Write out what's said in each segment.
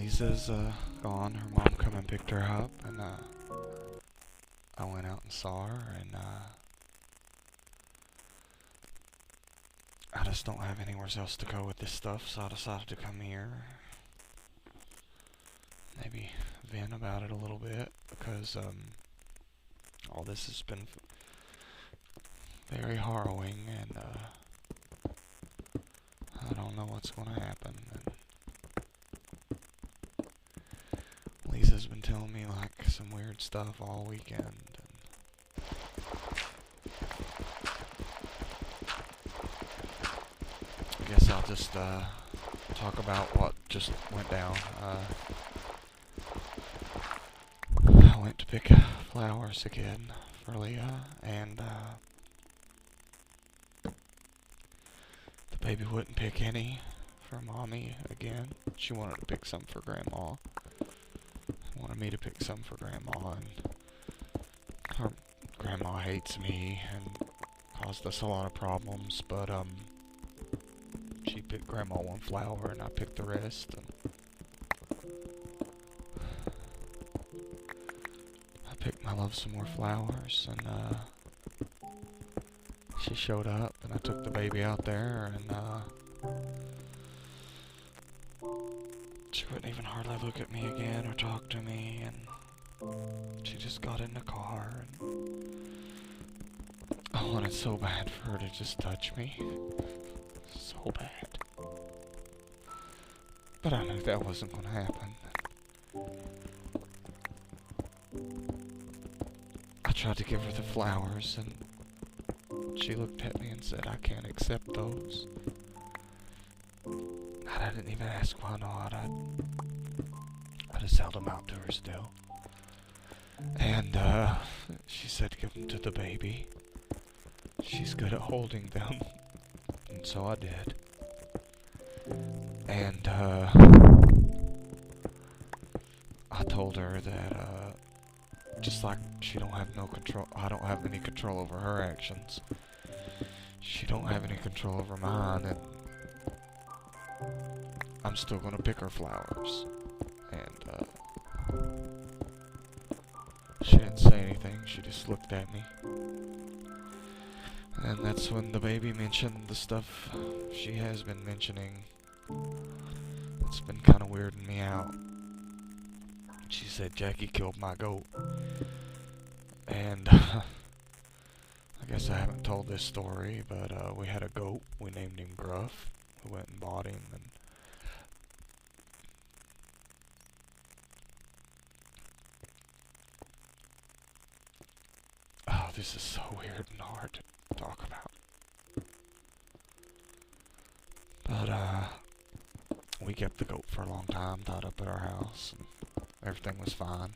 Lisa's gone. Her mom come and picked her up, and I went out and saw her, and I just don't have anywhere else to go with this stuff, so I decided to come here. Maybe vent about it a little bit, because all this has been very harrowing, and I don't know what's going to happen. And Lisa's been telling me like some weird stuff all weekend. And I guess I'll just talk about what just went down. I went to pick flowers again for Leah, and the baby wouldn't pick any for Mommy again. She wanted to pick some for Grandma. Wanted me to pick some for Grandma, and her Grandma hates me and caused us a lot of problems, but she picked Grandma one flower and I picked the rest, and I picked my love some more flowers, and she showed up, and I took the baby out there, and she wouldn't even hardly look at me again or talk to me, and she just got in the car, and I wanted so bad for her to just touch me. So bad. But I knew that wasn't going to happen. I tried to give her the flowers, and she looked at me and said, "I can't accept those." I didn't even ask why not. I just held them out to her still. And she said give them to the baby. She's good at holding them. And so I did. And I told her that just like she don't have no control, I don't have any control over her actions, she don't have any control over mine, and I'm still gonna pick her flowers. And she didn't say anything, she just looked at me. And that's when the baby mentioned the stuff she has been mentioning. It's been kind of weirding me out. She said Jackie killed my goat. And I guess I haven't told this story, but we had a goat. We named him Gruff. We went and bought him, and oh, this is so weird and hard to talk about. But we kept the goat for a long time, tied up at our house, and everything was fine.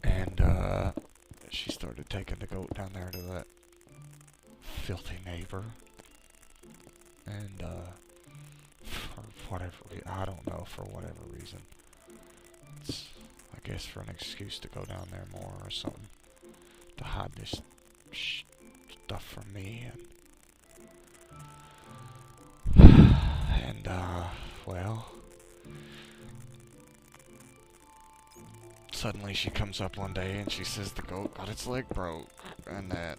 And she started taking the goat down there to that filthy neighbor. And for whatever reason, I don't know, for whatever reason. It's, I guess, for an excuse to go down there more or something. To hide this stuff from me. And well, suddenly she comes up one day and she says the goat got its leg broke, and that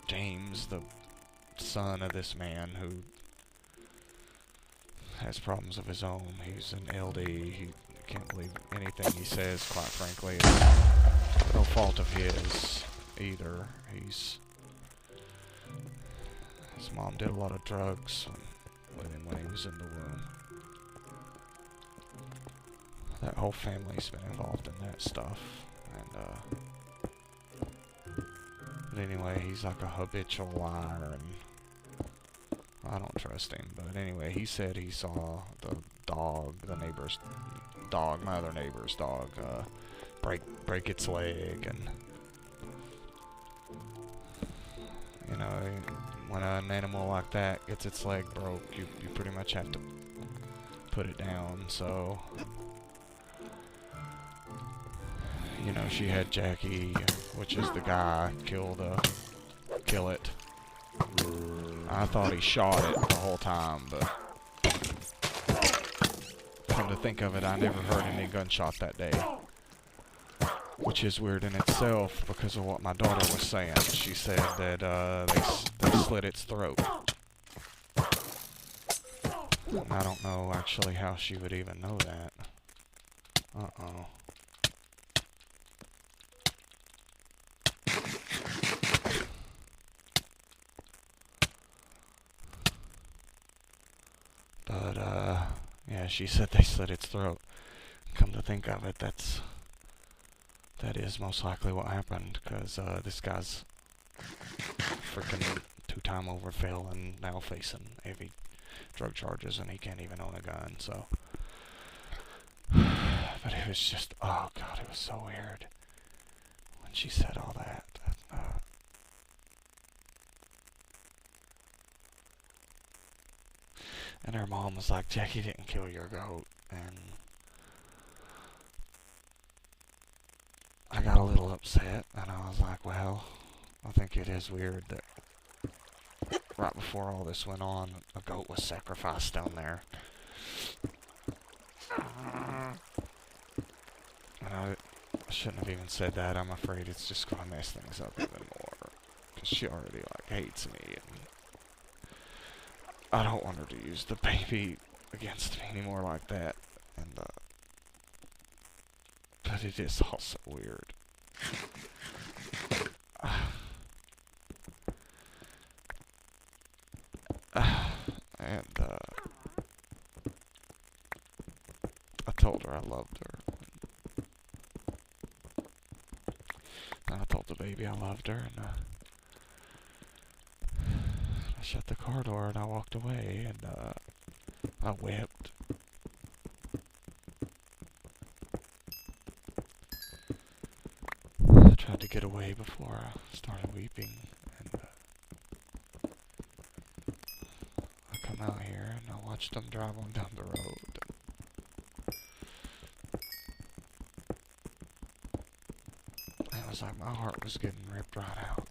James, the son of this man who has problems of his own, he's an LD, he can't believe anything he says, quite frankly. It's no fault of his either. His mom did a lot of drugs with him when he was in the womb. That whole family's been involved in that stuff, and but anyway, he's like a habitual liar, and I don't trust him. But anyway, he said he saw the dog, the neighbor's dog, my other neighbor's dog, break its leg, and you know, when an animal like that gets its leg broke, you pretty much have to put it down. So, you know, she had Jackie, which is the guy, kill it. I thought he shot it the whole time, but come to think of it, I never heard any gunshot that day. Which is weird in itself because of what my daughter was saying. She said that they slit its throat. And I don't know actually how she would even know that. Uh-oh. But, yeah, she said they slit its throat. Come to think of it, that is most likely what happened, because, this guy's freaking two-time over felon, now facing heavy drug charges, and he can't even own a gun, so. But it was just, oh god, it was so weird when she said all that. And her mom was like, Jackie didn't kill your goat, and I got a little upset, and I was like, well, I think it is weird that right before all this went on, a goat was sacrificed down there. And I shouldn't have even said that. I'm afraid it's just going to mess things up even more. Because she already, like, hates me. And I don't want her to use the baby against me anymore like that. And, but it is also weird. And, I told her I loved her. And I told the baby I loved her, and, I shut the car door and I walked away, and, I wept. I tried to get away before I started weeping, and, I come out here and I watched them drive on down the road. It was like my heart was getting ripped right out.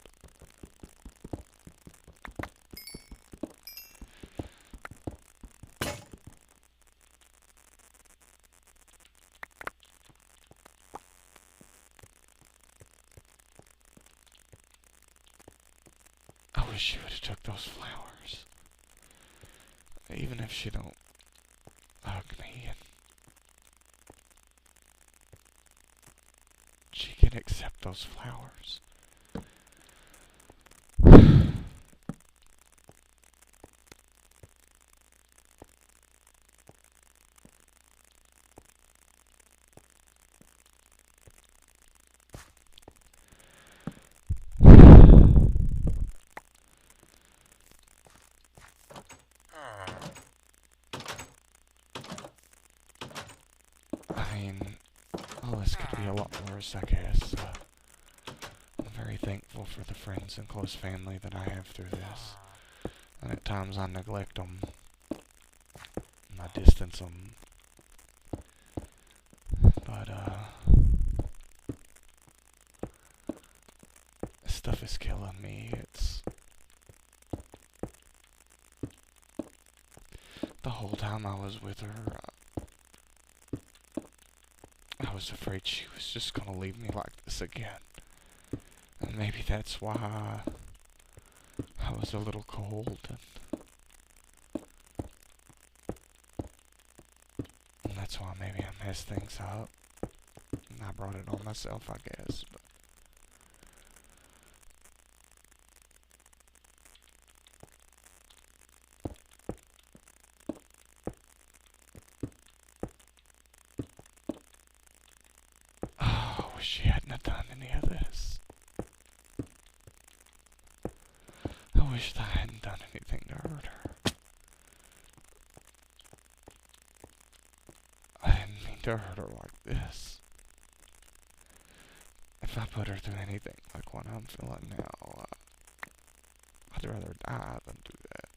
I wish she would have took those flowers. Even if she don't hug me, and she can accept those flowers. I mean, all this could be a lot worse, I guess. I'm very thankful for the friends and close family that I have through this. And at times I neglect them. And I distance them. But, this stuff is killing me. It's the whole time I was with her, I was afraid she was just gonna leave me like this again. And maybe that's why I was a little cold, and that's why maybe I messed things up. And I brought it on myself, I guess. But oh, I wish she hadn't have done any of this. I wish I hadn't done anything to hurt her. I didn't mean to hurt her like this. If I put her through anything like what I'm feeling now, I'd rather die than do that.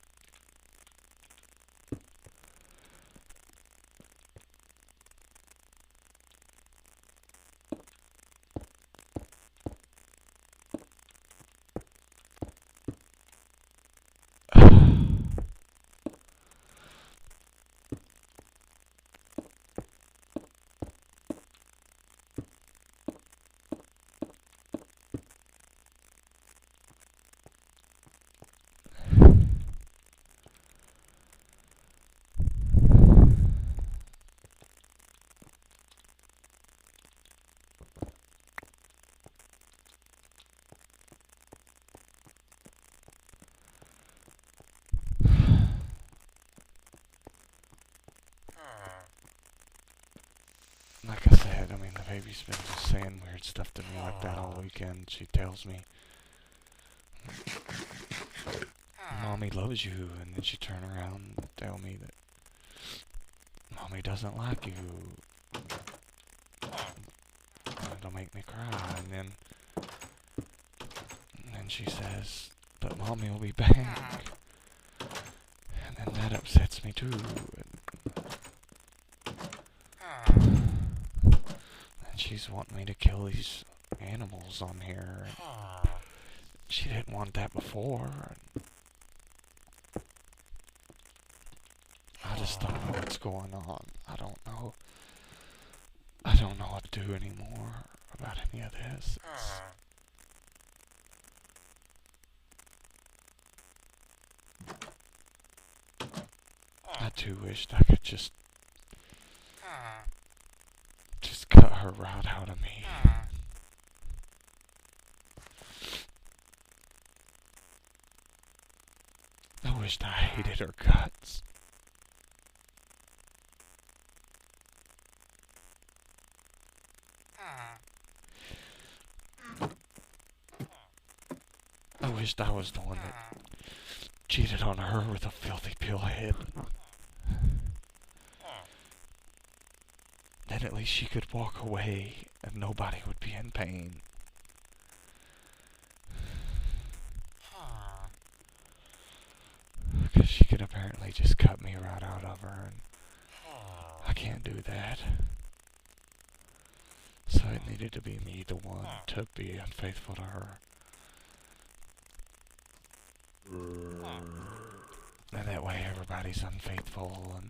baby's been just saying weird stuff to me like that all weekend. She tells me, Mommy loves you, and then she turn around and tell me that Mommy doesn't like you. It'll make me cry, and then she says, but Mommy will be back. And then that upsets me too. And she's wanting me to kill these animals on here. She didn't want that before. I just don't know what's going on. I don't know. I don't know what to do anymore about any of this. I too wished I could just cut her right out of me. I wished I hated her guts. I wished I was the one that cheated on her with a filthy pillhead. Then at least she could walk away and nobody would be in pain. Because she could apparently just cut me right out of her, and I can't do that. So it needed to be me, the one, to be unfaithful to her. And that way everybody's unfaithful,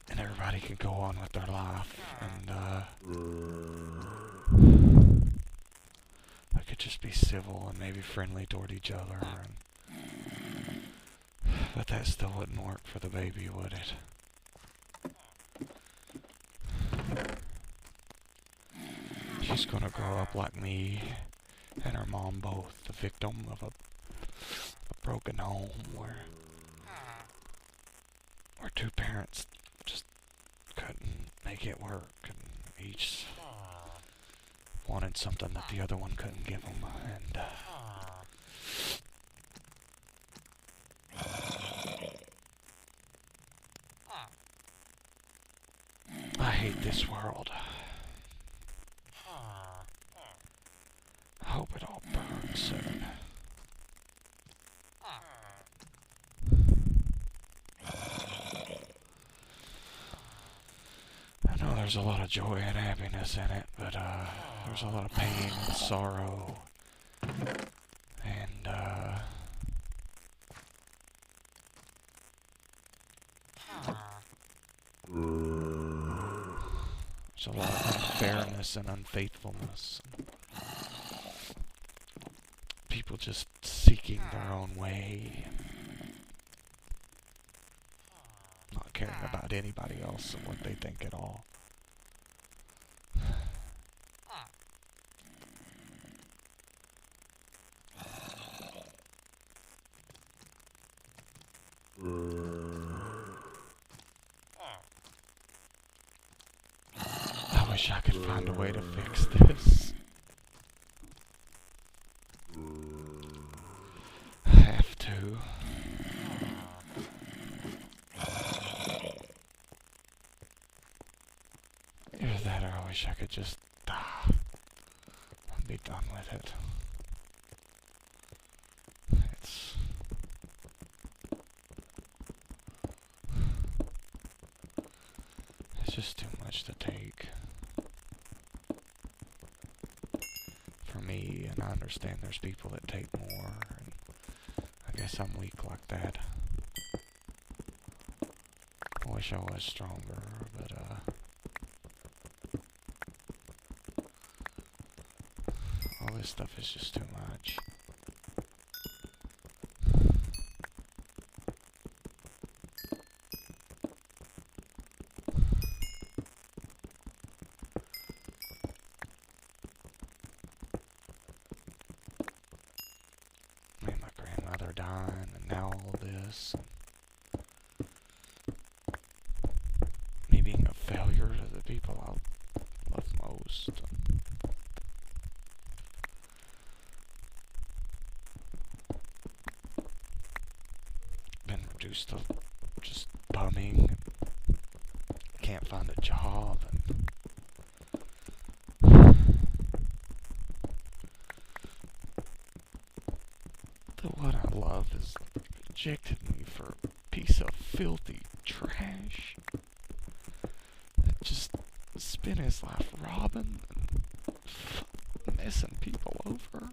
and everybody can go on with their life, and I could just be civil and maybe friendly toward each other, but that still wouldn't work for the baby, would it? She's gonna grow up like me and her mom both, the victim of a broken home where two parents just couldn't make it work, and each wanted something that the other one couldn't give them, and I hate this world. I hope it all burns soon. I know there's a lot of joy and happiness in it, but there's a lot of pain and sorrow, and there's a lot of unfairness and unfaithfulness. People just seeking their own way, not caring about anybody else and what they think at all. I wish I could find a way to fix this. I have to. Either that or I wish I could just die and be done with it. It's just too much to take for me, and I understand there's people that take more, and I guess I'm weak like that. I wish I was stronger, but all this stuff is just too much. I mean, my grandmother dying, and now all this. Me being a failure to people I love most. Been reduced to just bumming. Can't find a job. The one I love is rejected me for a piece of filthy trash that just spent his life robbing and messing people over.